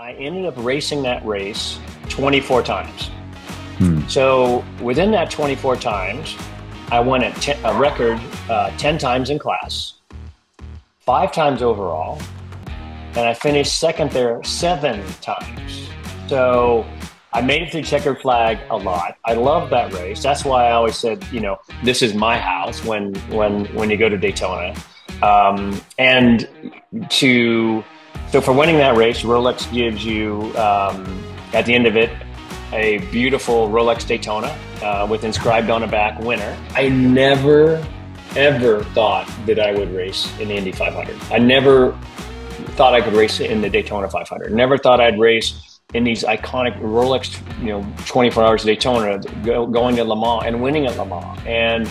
I ended up racing that race 24 times. Hmm. So within that 24 times, I won a record 10 times in class, 5 times overall, and I finished second there 7 times. So I made it through checkered flag a lot. I love that race. That's why I always said, this is my house when you go to Daytona. And so for winning that race, Rolex gives you, at the end of it, a beautiful Rolex Daytona with inscribed on the back winner. I never, ever thought that I would race in the Indy 500. I never thought I could race in the Daytona 500. Never thought I'd race in these iconic Rolex, 24 Hours of Daytona, going to Le Mans and winning at Le Mans. And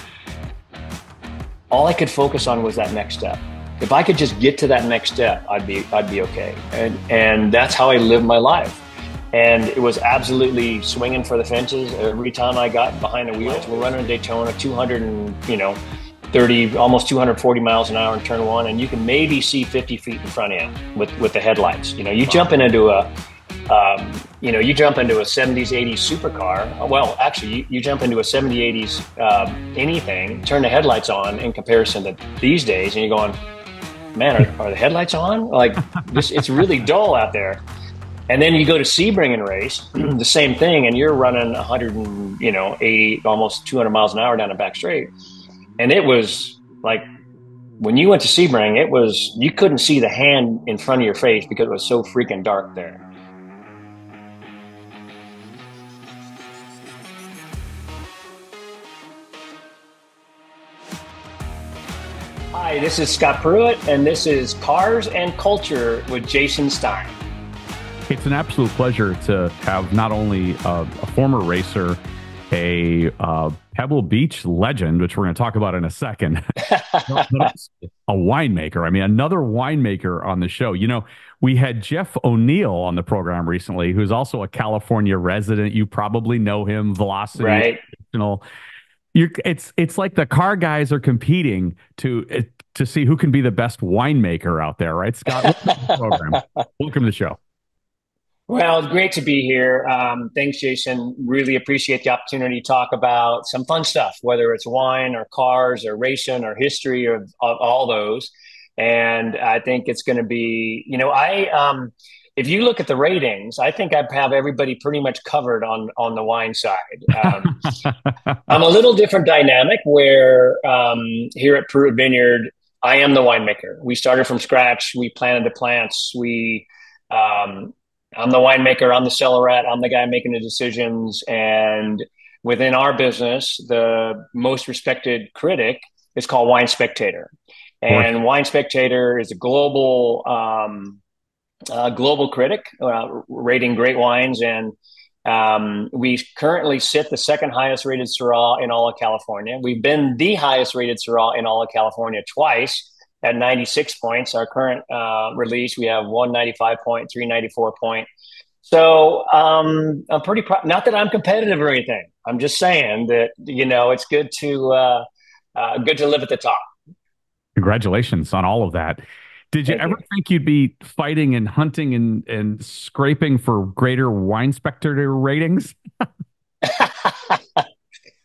all I could focus on was that next step. If I could just get to that next step, I'd be okay. And that's how I lived my life. And it was absolutely swinging for the fences every time I got behind the wheels. We're running Daytona 230, almost 240 miles an hour in turn one, and you can maybe see 50 feet in front of you with the headlights. You jump into a 70s, 80s supercar. Well, actually, you jump into a 70s, 80s anything, turn the headlights on in comparison to these days, and you're going, man, are the headlights on? Like, it's really dull out there. And then you go to Sebring and race, the same thing, and you're running 180, almost 200 miles an hour down the back straight. And it was like, when you went to Sebring, you couldn't see the hand in front of your face because it was so freaking dark there. Hi, this is Scott Pruett, and this is Cars and Culture with Jason Stein. It's an absolute pleasure to have not only a former racer, a Pebble Beach legend, which we're going to talk about in a second, but a winemaker. I mean, another winemaker on the show. We had Jeff O'Neill on the program recently, who's also a California resident. You probably know him, Velocity. Right. It's like the car guys are competing to see who can be the best winemaker out there, right, Scott? Welcome to the program. Welcome to the show. Well, it's great to be here. Thanks, Jason. Really appreciate the opportunity to talk about some fun stuff, whether it's wine or cars or racing or history of all those. And I think it's going to be, if you look at the ratings, I think I have everybody pretty much covered on the wine side. I'm a little different dynamic where here at Pruett Vineyard, I am the winemaker. We started from scratch. We planted the plants. I'm the winemaker, I'm the cellar rat, I'm the guy making the decisions. And within our business, the most respected critic is called Wine Spectator. And Wine Spectator is a global critic rating great wines. And we currently sit the second highest rated Syrah in all of California. We've been the highest rated Syrah in all of California twice, at 96 points. Our current release, we have 195 point, 394 point. So I'm pretty proud. Not that I'm competitive or anything. I'm just saying that it's good to live at the top. Congratulations on all of that. Did you ever think you'd be fighting and hunting and scraping for greater Wine Spectator ratings?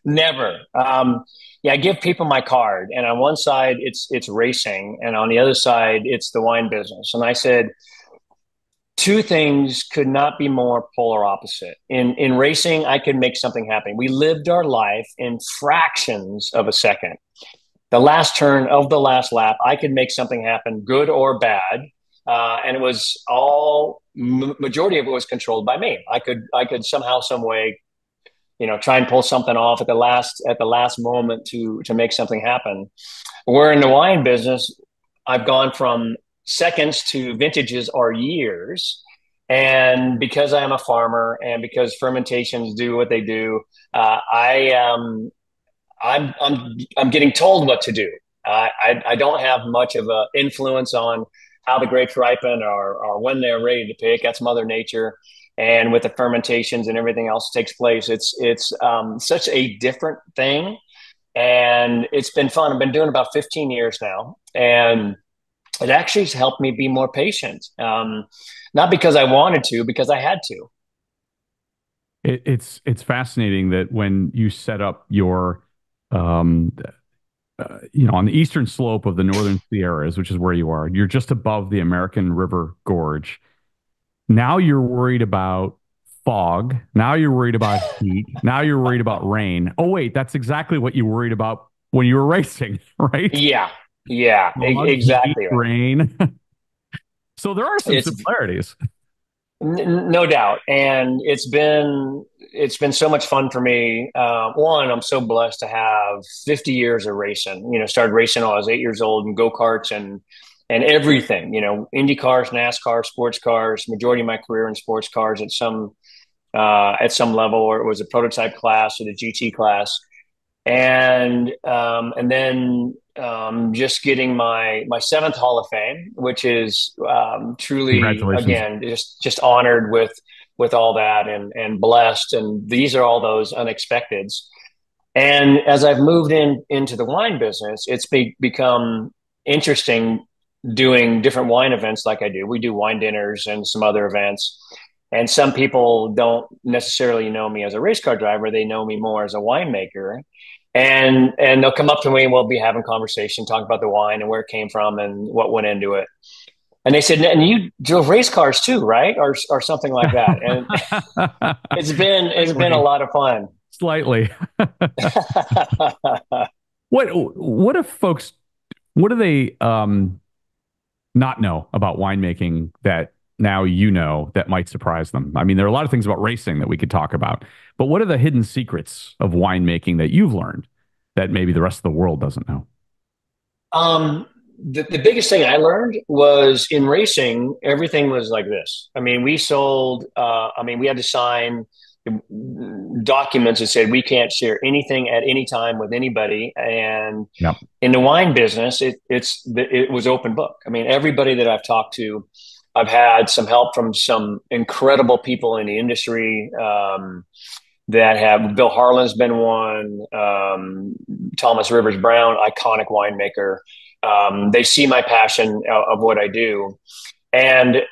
Never. I give people my card, and on one side it's racing, and on the other side it's the wine business. And I said, two things could not be more polar opposite. In racing, I could make something happen. We lived our life in fractions of a second. The last turn of the last lap, I could make something happen, good or bad. And it was majority of it was controlled by me. I could somehow, some way, try and pull something off at the last moment to make something happen. Where in the wine business, I've gone from seconds to vintages or years. And because I am a farmer and because fermentations do what they do, I'm getting told what to do. I don't have much of an influence on how the grapes ripen or when they're ready to pick. That's Mother Nature. And with the fermentations and everything else takes place, it's such a different thing. And it's been fun. I've been doing it about 15 years now. And it actually has helped me be more patient. Not because I wanted to, because I had to. It's fascinating that when you set up your um, on the eastern slope of the Northern Sierras, which is where you are, you're just above the American River Gorge. Now you're worried about fog. Now you're worried about heat. Now you're worried about rain. Oh, wait, that's exactly what you worried about when you were racing, right? Yeah, yeah, Fog, heat, exactly right. rain. So there are some It's similarities. No doubt, and it's been so much fun for me. One, I'm so blessed to have 50 years of racing. Started racing when I was 8 years old, and go karts and everything. Indy cars, NASCAR, sports cars. Majority of my career in sports cars at some level, or it was a prototype class or the GT class, and then just getting my seventh Hall of Fame, which is truly, Congratulations. again, just honored with all that, and blessed. And these are all those unexpecteds. And as I've moved into the wine business, it's become interesting doing different wine events like I do. We do wine dinners and some other events. And some people don't necessarily know me as a race car driver. They know me more as a winemaker. And they'll come up to me and we'll be having conversation, talk about the wine and where it came from and what went into it. And they said, and you drove race cars too, right? Or something like that. And it's been a Slightly. lot of fun. Slightly. What if folks what do they not know about winemaking that now you know that might surprise them? I mean, there are a lot of things about racing that we could talk about, but what are the hidden secrets of winemaking that you've learned that maybe the rest of the world doesn't know? Um, the biggest thing I learned was in racing, everything was like this. I mean, we had to sign documents that said we can't share anything at any time with anybody. And Yeah. in the wine business, it was open book. I mean, everybody that I've talked to, I've had some help from some incredible people in the industry. That have Bill Harlan's been one, Thomas Rivers Brown, iconic winemaker. They see my passion of what I do, and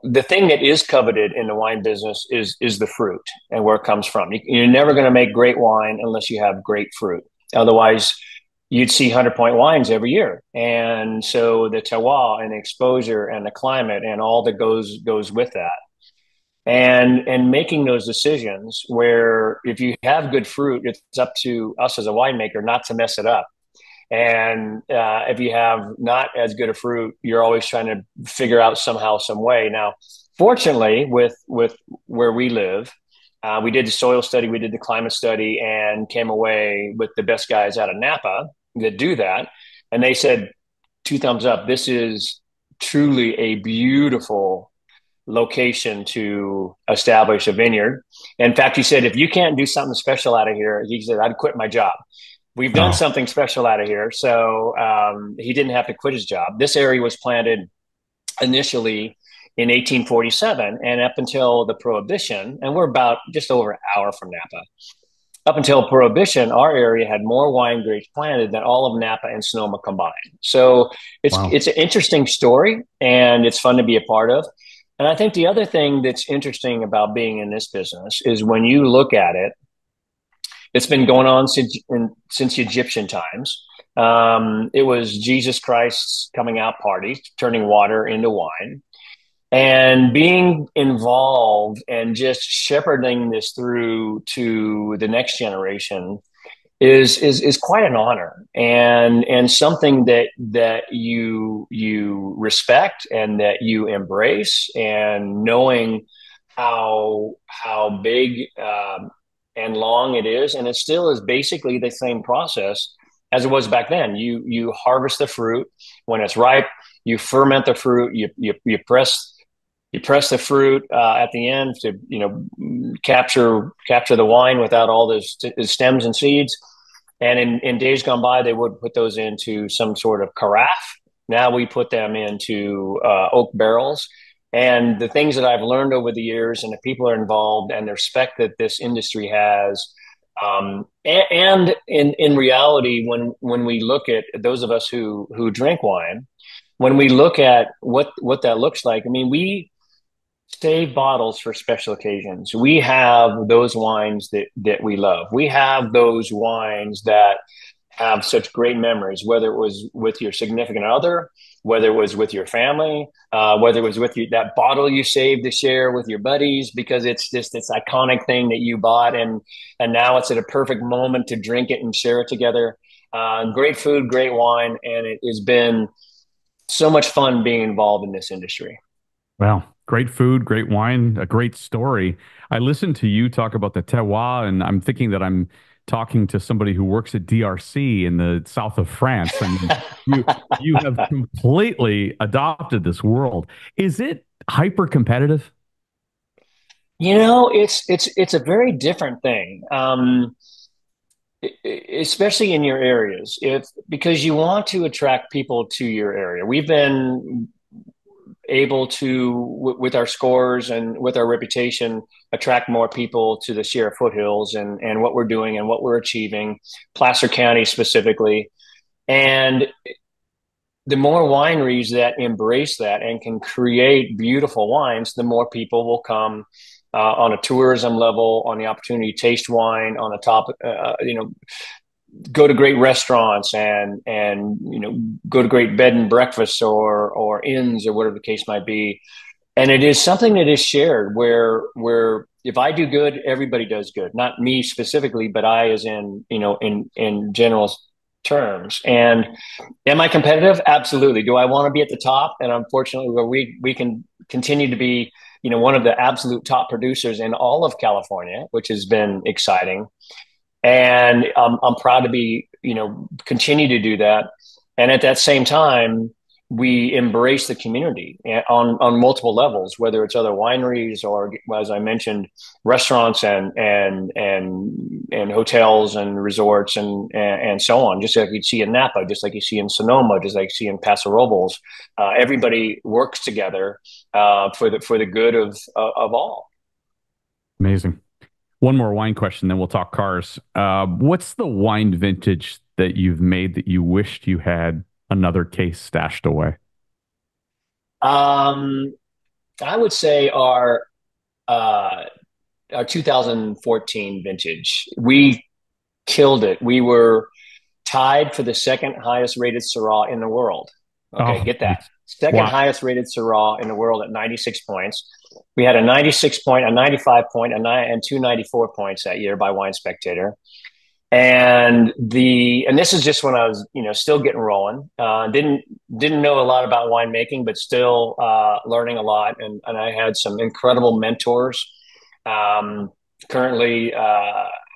the thing that is coveted in the wine business is the fruit and where it comes from. You're never going to make great wine unless you have great fruit. Otherwise, you'd see 100-point wines every year. And so the terroir and the exposure and the climate and all that goes with that, and making those decisions where if you have good fruit, it's up to us as a winemaker not to mess it up. And if you have not as good a fruit, you're always trying to figure out somehow, some way. Now, fortunately, with where we live, we did the soil study, we did the climate study, and came away with the best guys out of Napa that do that. And they said, two thumbs up. This is truly a beautiful location to establish a vineyard. In fact, he said, if you can't do something special out of here, he said, I'd quit my job. We've done Oh, something special out of here. So he didn't have to quit his job. This area was planted initially in 1847 and up until the Prohibition, and we're about just over an hour from Napa. Up until Prohibition, our area had more wine grapes planted than all of Napa and Sonoma combined. So it's wow. it's an interesting story, and it's fun to be a part of. And I think the other thing that's interesting about being in this business is when you look at it, it's been going on since Egyptian times. It was Jesus Christ's coming out party, turning water into wine, and being involved and just shepherding this through to the next generation is quite an honor, and something that you respect and that you embrace, and knowing how big and long it is, and it still is basically the same process as it was back then. You harvest the fruit when it's ripe, you ferment the fruit, you press the fruit at the end to capture the wine without all the stems and seeds. And in days gone by, they would put those into some sort of carafe. Now we put them into oak barrels. And the things that I've learned over the years, and the people are involved, and the respect that this industry has, and in reality, when we look at those of us who drink wine, when we look at what that looks like, I mean, we save bottles for special occasions. We have those wines that we love. We have those wines that have such great memories, whether it was with your significant other, whether it was with your family, whether it was with you, that bottle you saved to share with your buddies, because it's just this iconic thing that you bought, and now it's at a perfect moment to drink it and share it together. Great food, great wine, and it has been so much fun being involved in this industry. Well, great food, great wine, a great story. I listened to you talk about the terroir, and I'm thinking that I'm talking to somebody who works at DRC in the south of France. I mean, you you have completely adopted this world. Is it hyper competitive? It's a very different thing. Especially in your areas, if because you want to attract people to your area. We've been able to, with our scores and with our reputation, attract more people to the Sierra foothills and what we're doing and what we're achieving, Placer County specifically. And the more wineries that embrace that and can create beautiful wines, the more people will come on a tourism level, on the opportunity to taste wine, on the top, go to great restaurants and go to great bed and breakfasts or inns or whatever the case might be. And it is something that is shared where if I do good, everybody does good. Not me specifically, but I as in general terms. And am I competitive? Absolutely. Do I want to be at the top? And unfortunately, where we can continue to be, one of the absolute top producers in all of California, which has been exciting. And I'm proud to be, continue to do that. And at that same time, we embrace the community on multiple levels, whether it's other wineries or, as I mentioned, restaurants and hotels and resorts and so on. Just like you'd see in Napa, just like you see in Sonoma, just like you see in Paso Robles. Everybody works together for the good of all. Amazing. One more wine question, then we'll talk cars. What's the wine vintage that you've made that you wished you had another case stashed away? Um, I would say uh, our 2014 vintage. We killed it. We were tied for the second highest rated Syrah in the world. Okay, Oh, get that. Second wow. highest rated Syrah in the world at 96 points. We had a 96 point, a 95 point, and two 94 points that year by Wine Spectator. And this is just when I was still getting rolling. Didn't know a lot about winemaking, but still learning a lot. And I had some incredible mentors. Um, Currently,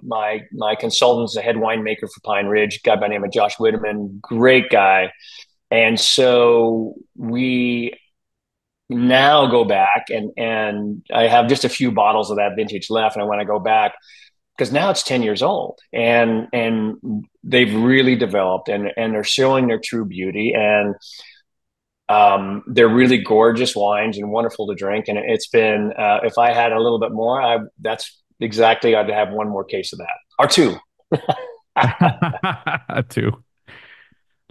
my consultant's the head winemaker for Pine Ridge, a guy by the name of Josh Whitteman, great guy. And so we now go back and I have just a few bottles of that vintage left, and I want to go back because now it's 10 years old and they've really developed and they're showing their true beauty, and they're really gorgeous wines and wonderful to drink. And it's been if I had a little bit more, that's exactly, I'd have one more case of that or two. Two.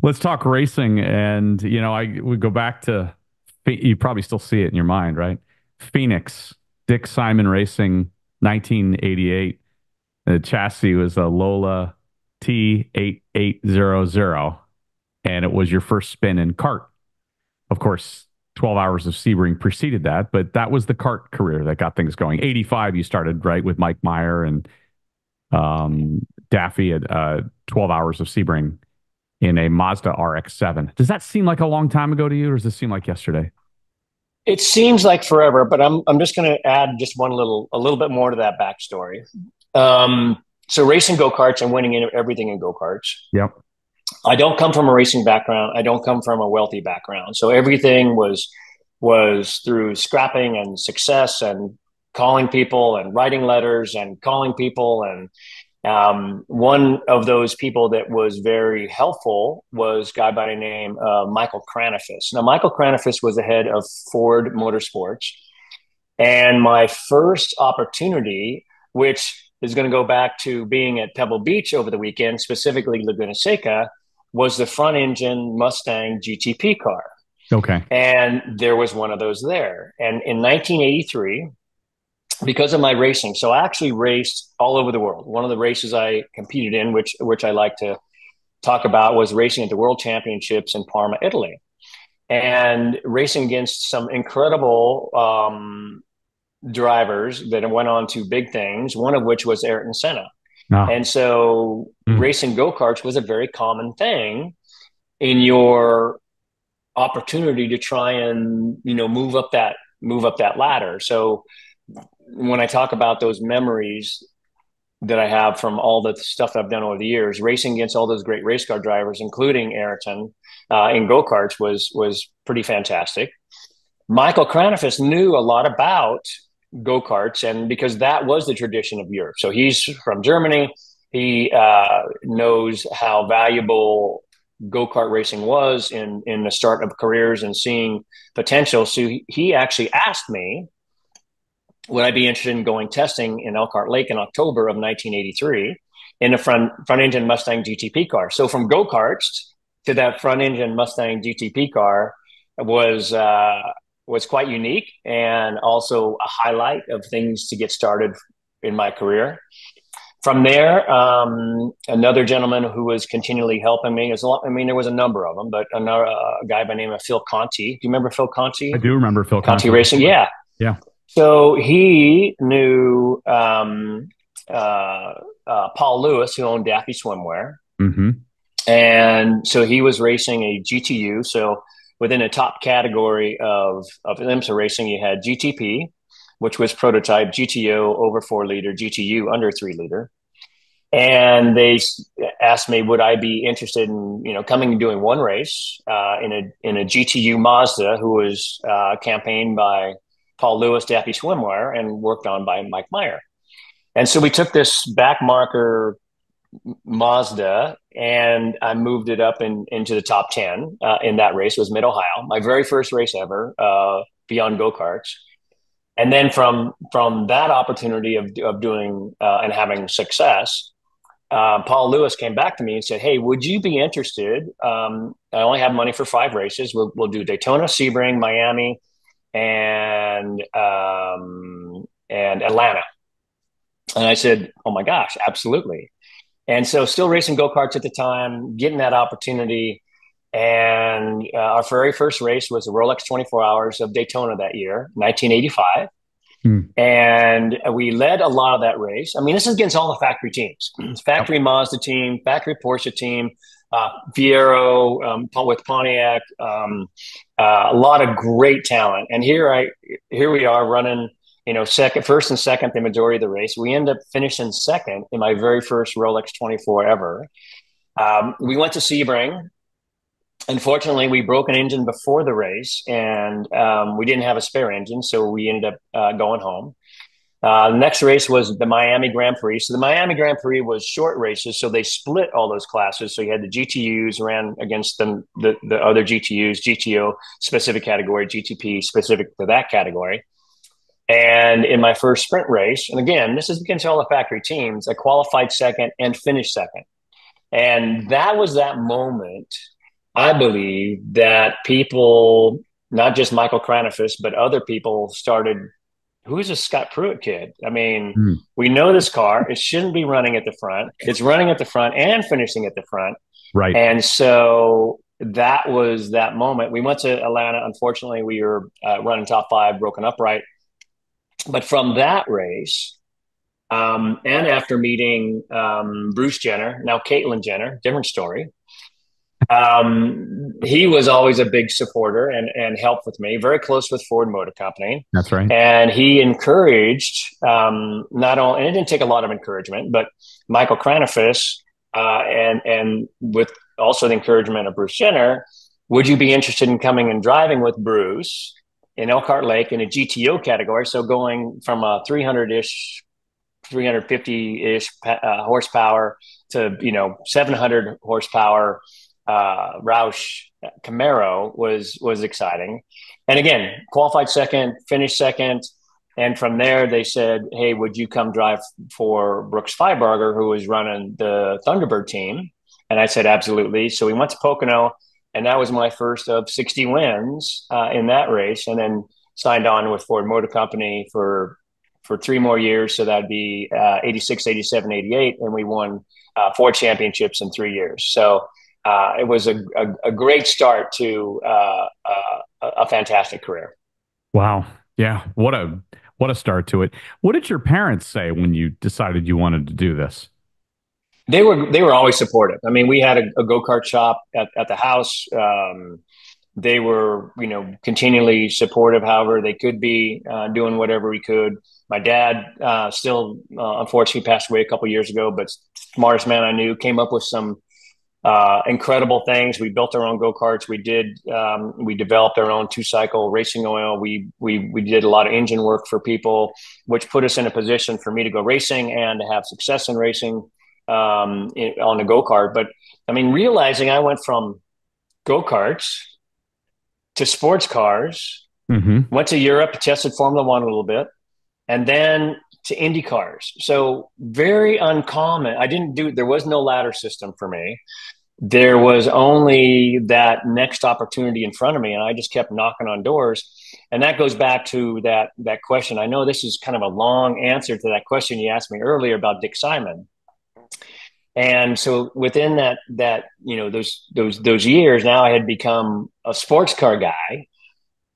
Let's talk racing. And, I would go back to, you probably still see it in your mind, right? Phoenix, Dick Simon Racing, 1988. The chassis was a Lola T8800, and it was your first spin in kart. Of course, 12 hours of Sebring preceded that, but that was the kart career that got things going. 85, you started, right, with Mike Meyer and Daffy at 12 hours of Sebring in a Mazda RX-7. Does that seem like a long time ago to you, or does this seem like yesterday? It seems like forever, but I'm just going to add just a little bit more to that backstory. So racing go-karts and winning in everything in go-karts. Yep. I don't come from a racing background. I don't come from a wealthy background. So everything was through scrapping and success and calling people and writing letters and calling people. And one of those people that was very helpful was a guy by the name of Michael Cranafis. Now, Michael Cranafis was the head of Ford Motorsports. And my first opportunity, which is going to go back to being at Pebble Beach over the weekend, specifically Laguna Seca, was the front engine Mustang GTP car. Okay. And there was one of those there. And in 1983, because of my racing, so I actually raced all over the world. One of the races I competed in, which I like to talk about, was racing at the World Championships in Parma, Italy, and racing against some incredible drivers that went on to big things, one of which was Ayrton Senna. Ah. And so racing go-karts was a very common thing in your opportunity to try and, move up that ladder. So when I talk about those memories that I have from all the stuff I've done over the years, racing against all those great race car drivers, including Ayrton, in go-karts was pretty fantastic. Michael Kranafis knew a lot about go-karts, and because that was the tradition of Europe. So he's from Germany. He knows how valuable go-kart racing was in the start of careers and seeing potential. So he actually asked me, would I be interested in going testing in Elkhart Lake in October of 1983 in a front engine Mustang GTP car? So from go-karts to that front engine Mustang GTP car was quite unique, and also a highlight of things to get started in my career. From there, another gentleman who was continually helping me is there was a number of them, but another guy by the name of Phil Conti. Do you remember Phil Conti? I do remember Phil Conti Racing. Yeah. Yeah. So he knew Paul Lewis, who owned Daffy Swimwear. Mm-hmm. And so he was racing a GTU. So within a top category of IMSA racing, you had GTP, which was prototype, GTO over 4 liter, GTU under 3 liter. And they asked me, would I be interested in, coming and doing one race in a GTU Mazda, who was campaigned by Paul Lewis, Daffy Swimwear, and worked on by Mike Meyer. And so we took this back marker Mazda, and I moved it up into the top 10 in that race. It was Mid-Ohio, my very first race ever beyond go-karts. And then from that opportunity of doing and having success, Paul Lewis came back to me and said, hey, would you be interested? I only have money for 5 races. We'll do Daytona, Sebring, Miami, and Atlanta. And I said, oh my gosh, absolutely. And so still racing go-karts at the time, getting that opportunity. And our very first race was the Rolex 24 Hours of Daytona that year, 1985. And we led a lot of that race. I mean, this is against all the factory teams, factory Mazda team, factory Porsche team, Fiero with Pontiac, a lot of great talent. And here we are running, first and second the majority of the race. We end up finishing second in my very first Rolex 24 ever. We went to Sebring. Unfortunately, we broke an engine before the race, and we didn't have a spare engine, so we ended up going home. The next race was the Miami Grand Prix. So the Miami Grand Prix was short races, so they split all those classes. So you had the GTUs ran against the other GTUs, GTO specific category, GTP specific to that category. And in my first sprint race, and again, this is against all the factory teams, I qualified second and finished second. And that was that moment, I believe, that people, not just Michael Kranafis, but other people started, who's this Scott Pruett kid? I mean, we know this car. It shouldn't be running at the front. It's running at the front and finishing at the front. Right. And so that was that moment. We went to Atlanta. Unfortunately, we were running top 5, broken upright. But from that race, and after meeting Bruce Jenner, now Caitlyn Jenner, different story, he was always a big supporter and helped with me, very close with Ford Motor Company. That's right. And he encouraged, not only, and it didn't take a lot of encouragement, but Michael Kranafis, and with also the encouragement of Bruce Jenner, would you be interested in coming and driving with Bruce in Elkhart Lake in a GTO category? So going from a 300-ish, 350-ish horsepower to, 700 horsepower Roush Camaro was exciting. And again, qualified second, finished second. And from there, they said, hey, would you come drive for Brooks Feiberger, who was running the Thunderbird team? And I said, absolutely. So we went to Pocono, and that was my first of 60 wins in that race, and then signed on with Ford Motor Company for 3 more years. So that'd be 86, 87, 88, and we won 4 championships in 3 years. So it was a great start to a fantastic career. Wow. Yeah. What a start to it. What did your parents say when you decided you wanted to do this? They were always supportive. I mean, we had a go kart shop at the house. They were, continually supportive. However, they could be doing whatever we could. My dad still, unfortunately, passed away a couple years ago, but smartest man I knew, came up with some incredible things. We built our own go karts. We developed our own 2 cycle racing oil. We did a lot of engine work for people, which put us in a position for me to go racing and to have success in racing on the go kart. But I mean, realizing I went from go karts to sports cars, Hmm. went to Europe, tested Formula One a little bit, and then to Indy cars. So very uncommon. There was no ladder system for me. There was only that next opportunity in front of me, and I just kept knocking on doors. And that goes back to that question. I know this is kind of a long answer to that question you asked me earlier about Dick Simon. And so within those years, now I had become a sports car guy.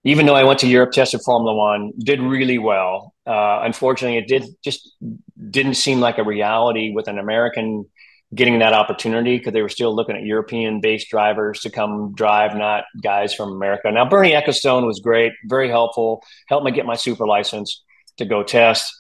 Even though I went to Europe, tested Formula One, did really well. Unfortunately, didn't seem like a reality with an American getting that opportunity, because they were still looking at European-based drivers to come drive, not guys from America. Now, Bernie Ecclestone was great, very helpful, helped me get my super license to go test.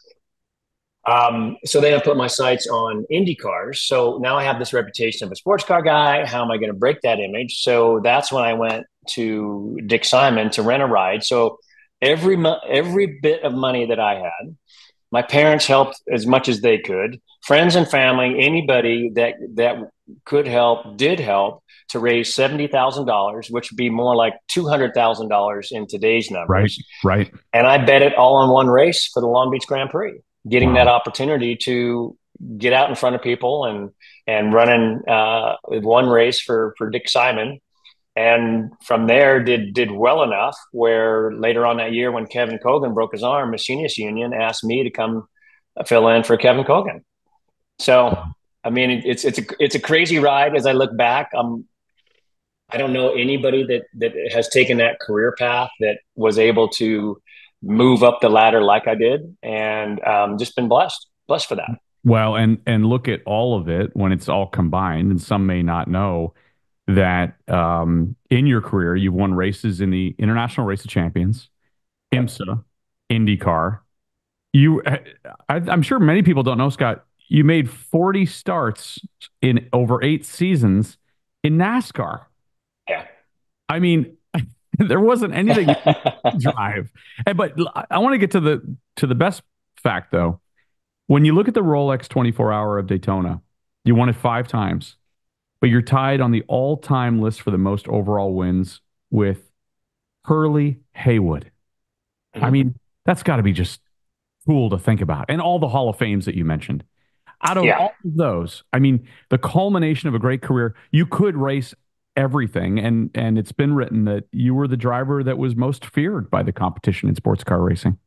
So then I put my sights on Indy cars. So now I have this reputation of a sports car guy. How am I going to break that image? So that's when I went to Dick Simon to rent a ride. So every bit of money that I had, my parents helped as much as they could. Friends and family, anybody that could help, did help to raise $70,000, which would be more like $200,000 in today's Right. numbers. Right. And I bet it all on one race for the Long Beach Grand Prix, getting that Wow. opportunity to get out in front of people and running one race for Dick Simon. And from there did well enough where later on that year, when Kevin Cogan broke his arm, Machinists Union asked me to come fill in for Kevin Cogan. So I mean, it's a crazy ride as I look back. I don't know anybody that has taken that career path that was able to move up the ladder like I did, and just been blessed for that. Well, and look at all of it when it's all combined, and some may not know that in your career you've won races in the International Race of Champions, Yep. IMSA, IndyCar. You, I'm sure many people don't know, Scott. You made 40 starts in over 8 seasons in NASCAR. Yeah. I mean, there wasn't anything you could drive. But I want to get to the best fact though. When you look at the Rolex 24 Hour of Daytona, you won it 5 times, but you're tied on the all-time list for the most overall wins with Hurley Haywood. I Mhm. mean, that's got to be just cool to think about. And all the Hall of Fames that you mentioned. Out of Yeah. all of those, I mean, the culmination of a great career, you could race everything. And it's been written that you were the driver that was most feared by the competition in sports car racing.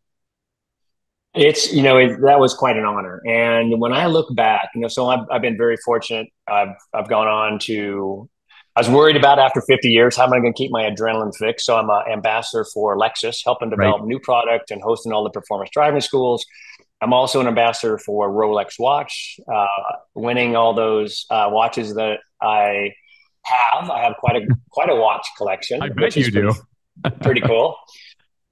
That was quite an honor. And when I look back, so I've been very fortunate. I've gone on to, I was worried about after 50 years, how am I going to keep my adrenaline fixed? So I'm an ambassador for Lexus, helping Right. develop new product and hosting all the performance driving schools. I'm also an ambassador for Rolex Watch, winning all those watches that I have. I have quite a watch I collection, bet which you is do. pretty cool.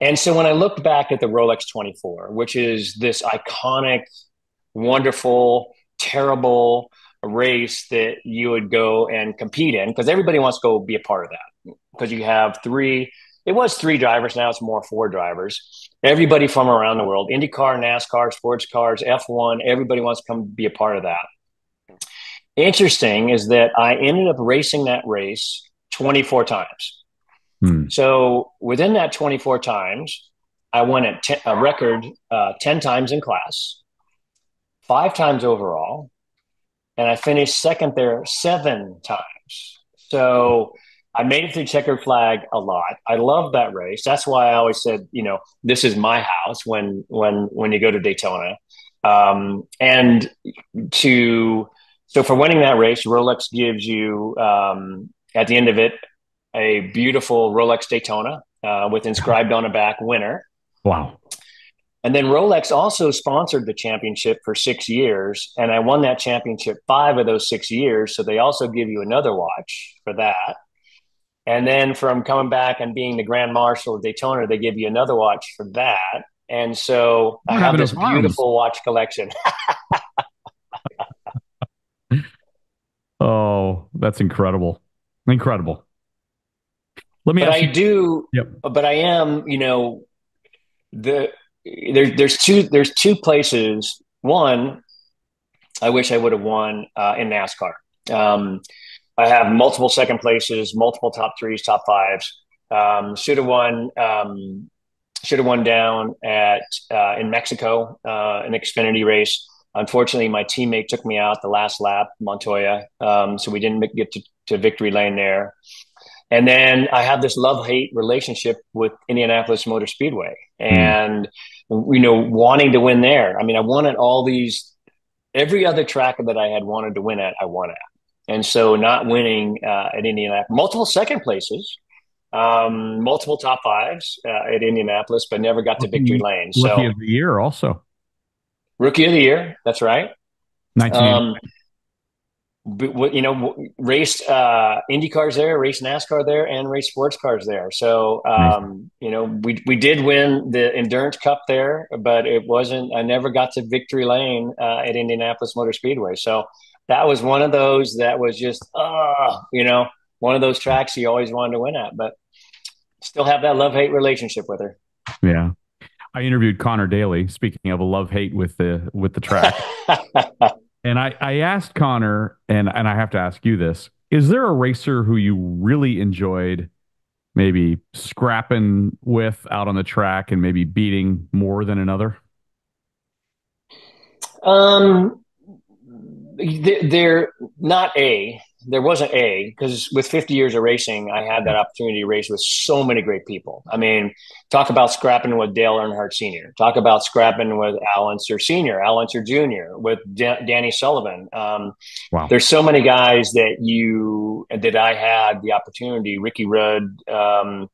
And so when I looked back at the Rolex 24, which is this iconic, wonderful, terrible race that you would go and compete in, because everybody wants to go be a part of that. Because you have it was 3 drivers, now it's more 4 drivers. Everybody from around the world, IndyCar, NASCAR, sports cars, F1, everybody wants to come be a part of that. Interesting is that I ended up racing that race 24 times. Hmm. So within that 24 times, I won a record 10 times in class, 5 times overall, and I finished second there 7 times. So I made it through checkered flag a lot. I love that race. That's why I always said, this is my house when you go to Daytona. And to so for winning that race, Rolex gives you at the end of it a beautiful Rolex Daytona with inscribed on the back winner. Wow. And then Rolex also sponsored the championship for 6 years, and I won that championship 5 of those 6 years. So they also give you another watch for that. And then from coming back and being the Grand Marshal of Daytona, they give you another watch for that. And so You I don't have have enough this arms. beautiful watch collection. Oh, that's incredible. Incredible. Let me But ask I you. do, Yep. but I am, the there's two places. One, I wish I would have won in NASCAR. Um, I have multiple second places, multiple top threes, top fives. Should have won. Should have won down at in Mexico, an Xfinity race. Unfortunately, my teammate took me out the last lap, Montoya, so we didn't get to victory lane there. And then I have this love hate relationship with Indianapolis Motor Speedway, Hmm. and wanting to win there. I mean, I won at all these every other track that I had wanted to win at, I won at. And so not winning at Indianapolis, multiple second places, multiple top fives at Indianapolis, but never got to victory Rookie, lane. rookie So of the year, also rookie of the year, that's right. 1980. Um, raced Indy cars there, raced NASCAR there, and raced sports cars there. So, Amazing. we did win the Endurance Cup there, but it wasn't. I never got to victory lane at Indianapolis Motor Speedway. So that was one of those that was just, one of those tracks you always wanted to win at, but still have that love hate relationship with her. Yeah. I interviewed Connor Daly, speaking of a love hate with the track. And I asked Connor, and I have to ask you this: is there a racer who you really enjoyed maybe scrapping with out on the track and maybe beating more than another? um, they're not a there wasn't a because with 50 years of racing I had Yeah. that opportunity to race with so many great people. I mean, talk about scrapping with Dale Earnhardt Sr., talk about scrapping with Al Unser Sr., Al Unser Jr., with Danny Sullivan. Wow. There's so many guys that I had the opportunity, Ricky Rudd, I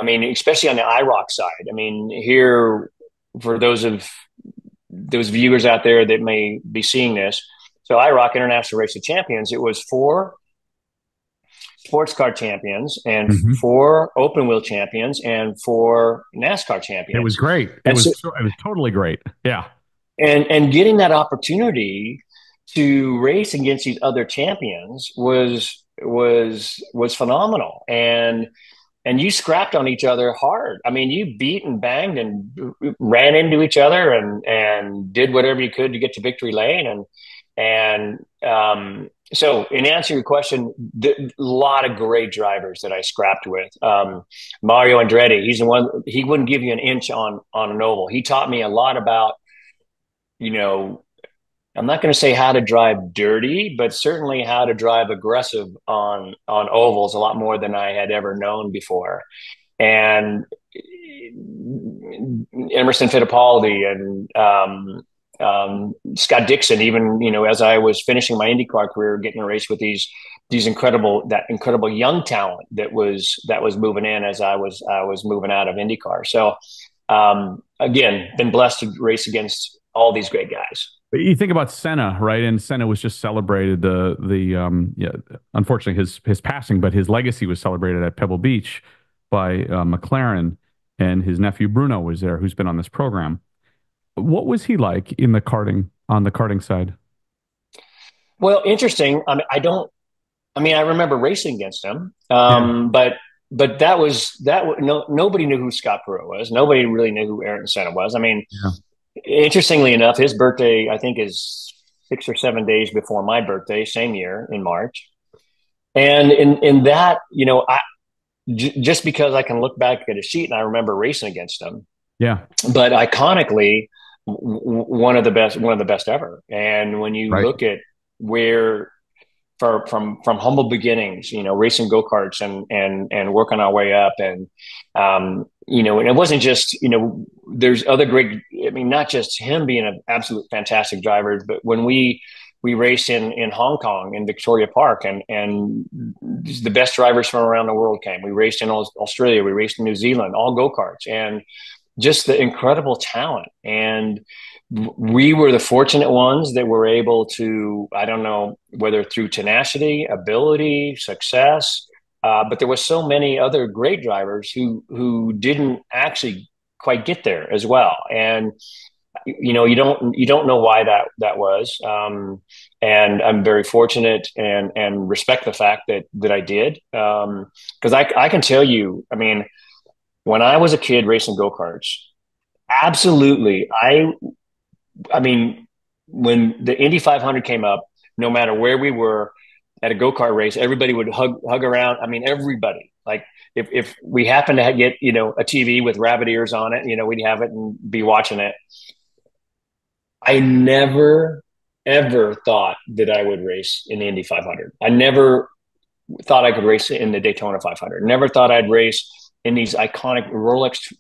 mean, especially on the IROC side. I mean, here, for those viewers out there that may be seeing this. So IROC, International Race of Champions, it was 4 sports car champions and Hmm. 4 open wheel champions and 4 NASCAR It was champions. great. And so, It was totally great. Yeah. and getting that opportunity to race against these other champions was phenomenal. And you scrapped on each other hard. I mean, you beat and banged and ran into each other and did whatever you could to get to victory lane. So, in answer to your question, a lot of great drivers that I scrapped with. Mario Andretti, he's the one. He wouldn't give you an inch on an oval. He taught me a lot about, you know, I'm not going to say how to drive dirty, but certainly how to drive aggressive on ovals a lot more than I had ever known before. And Emerson Fittipaldi and Scott Dixon, even as I was finishing my IndyCar career, getting a race with these incredible young talent that was moving in as I was moving out of IndyCar. So again, been blessed to race against all these great guys. You think about Senna, right? And Senna was just celebrated yeah, unfortunately his passing, but his legacy was celebrated at Pebble Beach by McLaren, and his nephew Bruno was there, who's been on this program. What was he like in the karting on the karting side? Well, interesting. I mean, I remember racing against him, Yeah. but nobody knew who Scott Pruett was. Nobody really knew who Ayrton Senna was. I mean, Yeah. interestingly enough, his birthday I think is 6 or 7 days before my birthday, same year in March. And in that, just because I can look back at a sheet and I remember racing against him, Yeah. but iconically, one of the best ever. And when you Right. look at where from humble beginnings, racing go-karts and working our way up. And, and it wasn't just, there's other great, I mean, not just him being an absolute fantastic driver, but when we raced in Hong Kong in Victoria Park, and the best drivers from around the world came. We raced in Australia, we raced in New Zealand, all go-karts, and just the incredible talent. And we were the fortunate ones that were able to, I don't know whether through tenacity, ability, success, but there were so many other great drivers who didn't actually quite get there as well. And you don't know why that was. And I'm very fortunate and respect the fact that I did. Because I can tell you, I mean, when I was a kid racing go-karts, absolutely, I mean, when the Indy 500 came up, no matter where we were at a go-kart race, everybody would hug around. I mean, everybody. Like if we happened to get, a TV with rabbit ears on it, we'd have it and be watching it. I never, ever thought that I would race in the Indy 500. I never thought I could race in the Daytona 500. Never thought I'd race in these iconic Rolex,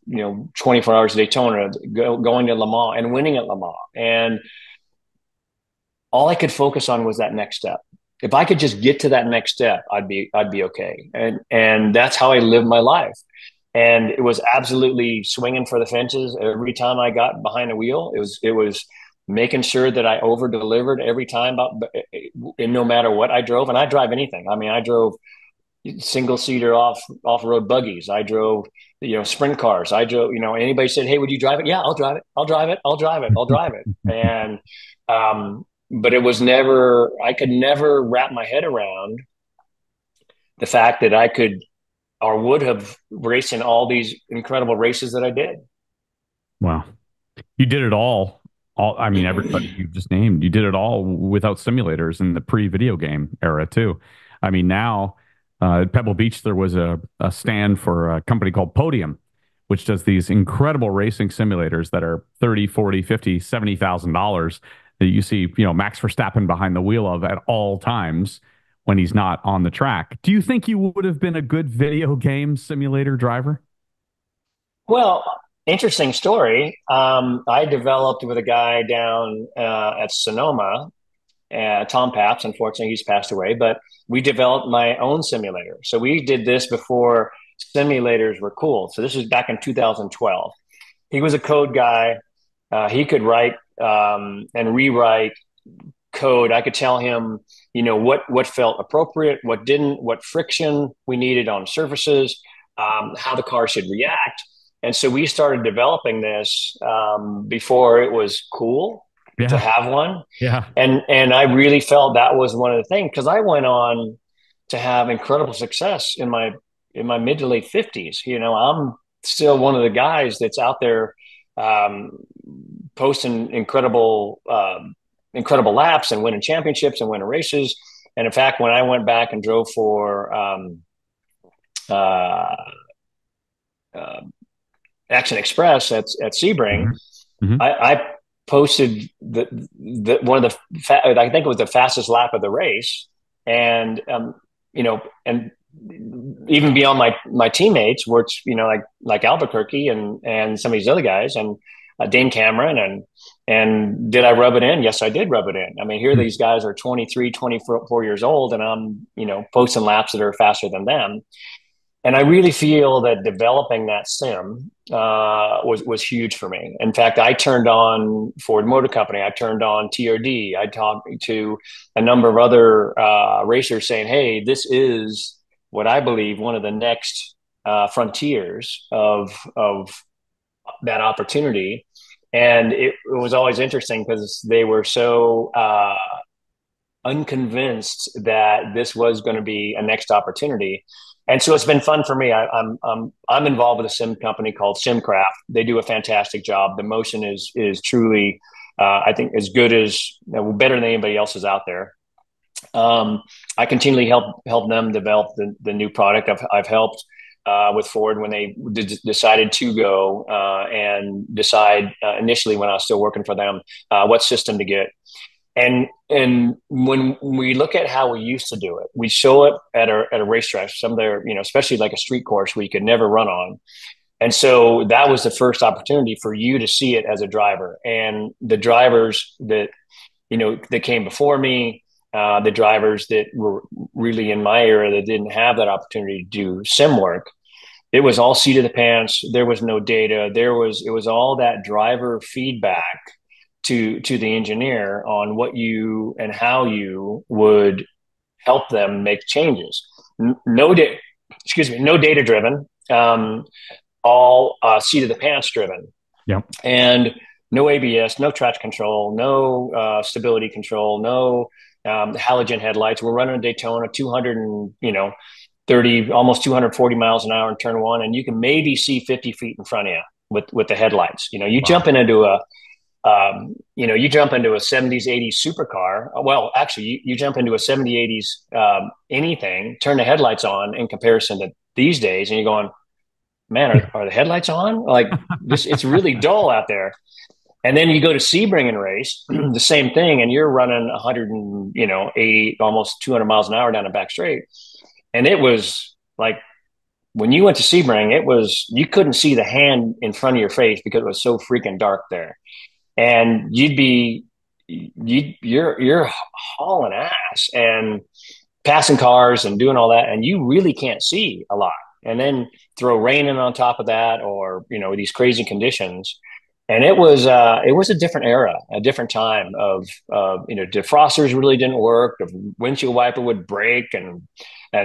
24 hours Daytona, going to Le Mans and winning at Le Mans. And all I could focus on was that next step. If I could just get to that next step, I'd be okay. And that's how I lived my life. And it was absolutely swinging for the fences every time I got behind the wheel. It was making sure that I over delivered every time, and no matter what I drove. And I drive anything. I mean, I drove single seater off road buggies. I drove, sprint cars. I drove, anybody said, "Hey, would you drive it?" Yeah, I'll drive it. I'll drive it. I'll drive it. I'll drive it. And, but it was never, I could never wrap my head around the fact that I could or would have raced in all these incredible races that I did. Wow. You did it all. I mean, everybody you just named, you did it all without simulators in the pre-video game era too. I mean, now at Pebble Beach, there was a stand for a company called Podium, which does these incredible racing simulators that are 30, 40, 50, $70,000 that you see, Max Verstappen behind the wheel of at all times when he's not on the track. Do you think you would have been a good video game simulator driver? Well, interesting story. I developed with a guy down at Sonoma, Tom Paps. Unfortunately, he's passed away, but we developed my own simulator. So we did this before simulators were cool. So this was back in 2012. He was a code guy. He could write and rewrite code. I could tell him, what felt appropriate, what didn't, what friction we needed on surfaces, how the car should react. And so we started developing this before it was cool to have one. Yeah. And I really felt that was one of the things, because I went on to have incredible success in my mid to late 50s. I'm still one of the guys that's out there posting incredible laps and winning championships and winning races. And in fact, when I went back and drove for Action Express at Sebring, Mm-hmm. I posted the one of the I think it was the fastest lap of the race, and and even beyond my teammates, which like Albuquerque and some of these other guys, and Dane Cameron, and did I rub it in? Yes, I did rub it in. I mean, here these guys are 23, 24 years old, and I'm posting laps that are faster than them. And I really feel that developing that sim was huge for me. In fact, I turned on Ford Motor Company. I turned on TRD. I talked to a number of other racers saying, "Hey, this is what I believe one of the next frontiers of that opportunity." And it was always interesting because they were so unconvinced that this was going to be a next opportunity. And so it's been fun for me. I'm involved with a sim company called Simcraft. They do a fantastic job. The motion is truly, I think, as good as better than anybody else is out there. I continually help them develop the new product. I've helped with Ford when they decided to go and decide initially when I was still working for them what system to get. And when we look at how we used to do it, we show it at a racetrack, some there, especially like a street course where you could never run on. And so that was the first opportunity for you to see it as a driver. And the drivers that, that came before me, the drivers that were really in my era that didn't have that opportunity to do sim work, it was all seat of the pants. There was no data. It was all that driver feedback to the engineer on what you and how you would help them make changes. No data, excuse me, no data driven, all seat of the pants driven, Yep. and no ABS, no traction control, no stability control, no halogen headlights. We're running a Daytona 200 and 30, almost 240 miles an hour in turn one, and you can maybe see 50 feet in front of you with the headlights. You Wow. you jump into a 70s, 80s supercar. Well, actually, you jump into a 70s, 80s anything, turn the headlights on in comparison to these days, and you're going, man, are the headlights on? Like this, it's really dull out there. And then you go to Sebring and race, the same thing, and you're running 180, almost 200 miles an hour down the back straight. And it was like when you went to Sebring, you couldn't see the hand in front of your face because it was so freaking dark there. And you're hauling ass and passing cars and doing all that, and you really can't see a lot. And then throw rain in on top of that, or these crazy conditions. And it was a different era, a different time of defrosters really didn't work. The windshield wiper would break, and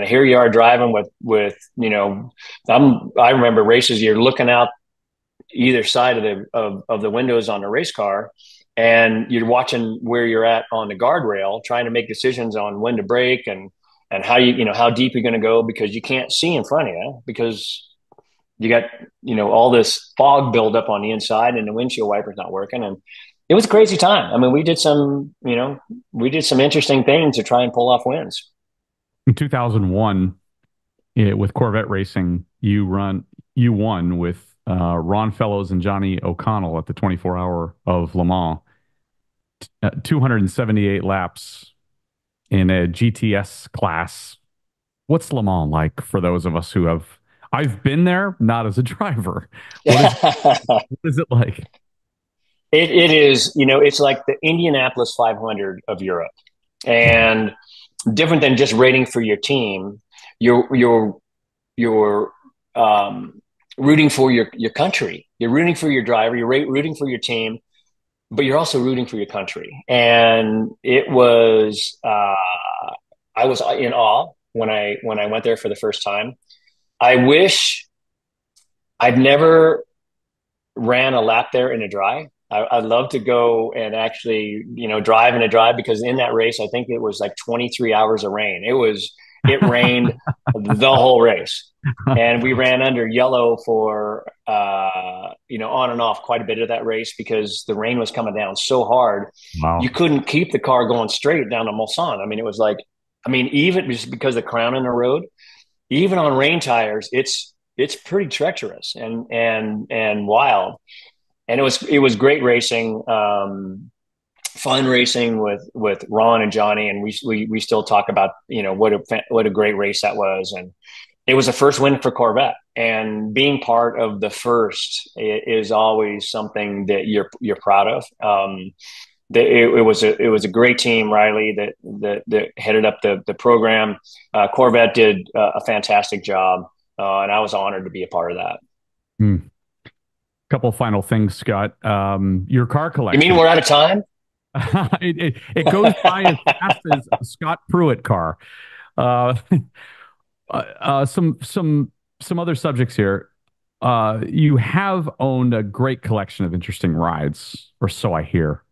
here you are driving with I remember races. You're looking out either side of the windows on the race car, and you're watching where you're at on the guardrail, trying to make decisions on when to brake and how how deep you're going to go, because you can't see in front of you because you got all this fog buildup on the inside and the windshield wiper's not working. And it was a crazy time. I mean, we did some interesting things to try and pull off wins. In 2001, with Corvette racing, you won with Ron Fellows and Johnny O'Connell at the 24 hour of Le Mans, 278 laps in a GTS class. What's Le Mans like for those of us who have? I've been there, not as a driver. What is it like? It is, it's like the Indianapolis 500 of Europe, and different than just rating for your team. You're rooting for your country. You're rooting for your driver. You're rooting for your team, but you're also rooting for your country. And it was, I was in awe when I went there for the first time. I wish I'd never ran a lap there in a dry. I'd love to go and actually, drive in a dry, because in that race, I think it was like 23 hours of rain. It rained the whole race. And we ran under yellow for, on and off quite a bit of that race because the rain was coming down so hard. Wow. You couldn't keep the car going straight down to Mulsanne. I mean, it was like, even just because of the crown in the road, even on rain tires, it's pretty treacherous and wild. And it was great racing, fun racing with Ron and Johnny, and we still talk about what a great race that was. And it was the first win for Corvette, and being part of the first is always something that you're proud of. It was a great team, Riley, that headed up the program. Corvette did a fantastic job, and I was honored to be a part of that. Hmm. Couple final things, Scott. Your car collection. You mean we're out of time? It goes by as fast as a Scott Pruett car. Some other subjects here. You have owned a great collection of interesting rides, or so I hear.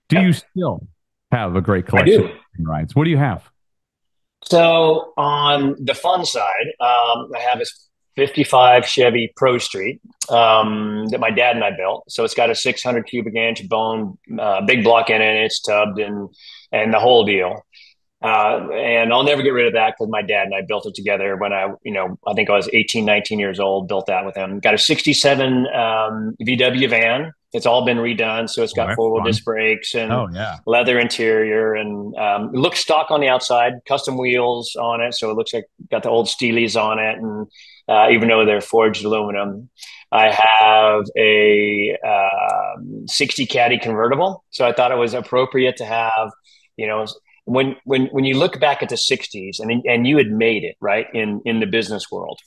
Do you still have a great collection of rides? What do you have? So on the fun side, I have this 55 Chevy Pro Street that my dad and I built. So it's got a 600 cubic inch bone, big block in it. It's tubbed and the whole deal. And I'll never get rid of that because my dad and I built it together when I think I was 18, 19 years old, built that with him. Got a 67 VW van It's all been redone. So it's got four-wheel disc brakes and leather interior, and it looks stock on the outside, custom wheels on it. So it looks like got the old Steelies on it. And even though they're forged aluminum, I have a 60 Caddy convertible. So I thought it was appropriate to have, you know, when you look back at the 60s and you had made it right in the business world,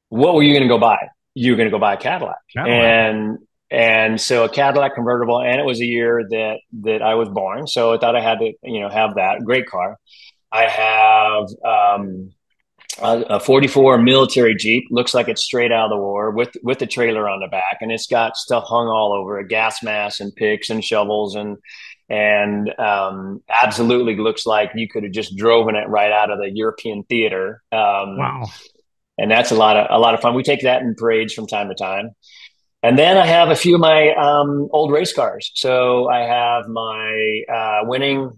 what were you going to go buy? You were going to go buy a Cadillac. And so a Cadillac convertible, and it was a year that I was born, so I thought I had to, you know, have that great car. I have a 44 military Jeep, looks like it's straight out of the war, with the trailer on the back, and it's got stuff hung all over it, gas masks and picks and shovels, and absolutely looks like you could have just driven it right out of the European theater. Wow. And that's a lot of fun. We take that in parades from time to time. And then I have a few of my old race cars. So I have my winning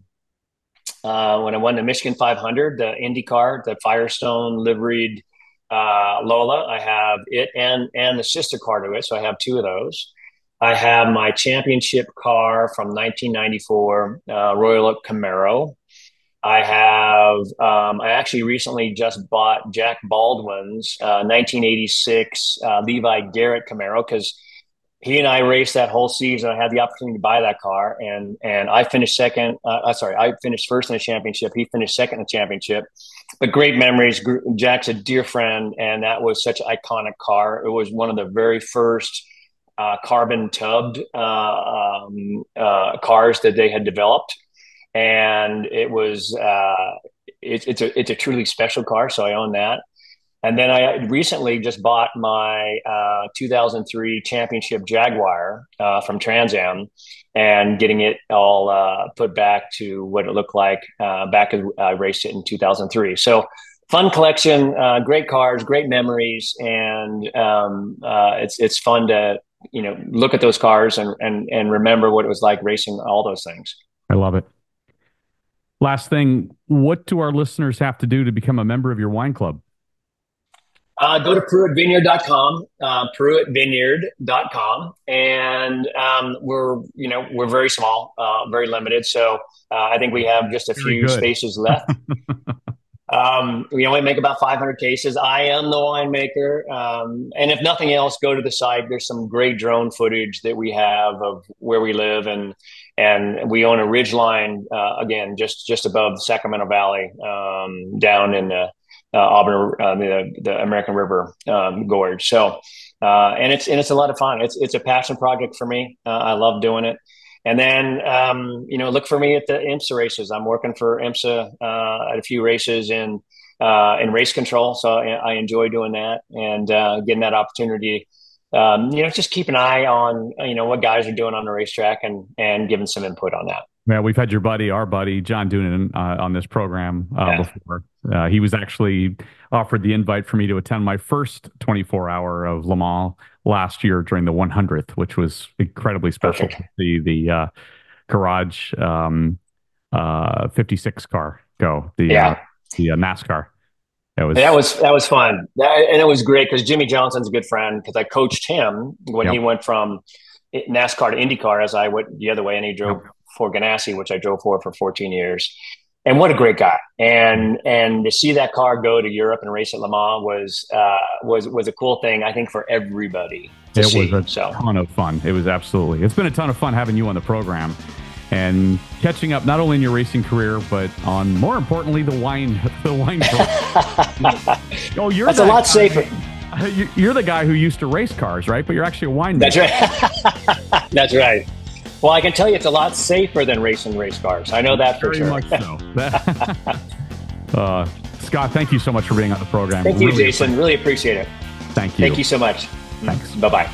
when I won the Michigan 500, the Indy car, the Firestone liveried Lola. I have it and the sister car to it. So I have two of those. I have my championship car from 1994, Royal Oak Camaro. I have, I actually recently just bought Jack Baldwin's 1986 Levi Garrett Camaro, because he and I raced that whole season. I had the opportunity to buy that car, and I finished second. I finished first in the championship. He finished second in the championship. But great memories. Jack's a dear friend, and that was such an iconic car. It was one of the very first carbon tubbed cars that they had developed, and it was it's a truly special car. So I own that. And then I recently just bought my 2003 championship Jaguar from Trans Am, and getting it all put back to what it looked like back as I raced it in 2003. So fun collection, great cars, great memories, and it's fun to, you know, look at those cars and remember what it was like racing all those things. I love it. Last thing, what do our listeners have to do to become a member of your wine club? Go to PruettVineyard.com, PruettVineyard.com, and we're very small, very limited. So I think we have just a few spaces left. We only make about 500 cases. I am the winemaker, and if nothing else, go to the site. There's some great drone footage that we have of where we live, and we own a ridgeline again, just above the Sacramento Valley, down in the Auburn, the American River Gorge. So, and it's a lot of fun. It's a passion project for me. I love doing it. And then, look for me at the IMSA races. I'm working for IMSA at a few races in race control. So I enjoy doing that, and getting that opportunity. Just keep an eye on, what guys are doing on the racetrack, and giving some input on that. Yeah, we've had our buddy, John Doonan, on this program before. He was actually offered the invite for me to attend my first 24-hour of Le Mans last year during the 100th, which was incredibly special. To see the Garage 56 car go, the NASCAR. That was fun. And it was great because Jimmy Johnson's a good friend, because I coached him when he went from NASCAR to IndyCar, as I went the other way, and he drove for Ganassi, which I drove for 14 years. And what a great guy. And to see that car go to Europe and race at Le Mans was a cool thing, I think, for everybody to see. It was a ton of fun. It was absolutely. It's been a ton of fun having you on the program and catching up not only in your racing career, but on, more importantly, the wine. That's a lot safer. You're the guy who used to race cars, right? But you're actually a winemaker. That's right. That's right. Well, I can tell you it's a lot safer than racing race cars. I know that for sure. Very much so. Scott, thank you so much for being on the program. Thank you, Jason. Really appreciate it. Thank you. Thank you so much. Thanks. Bye-bye.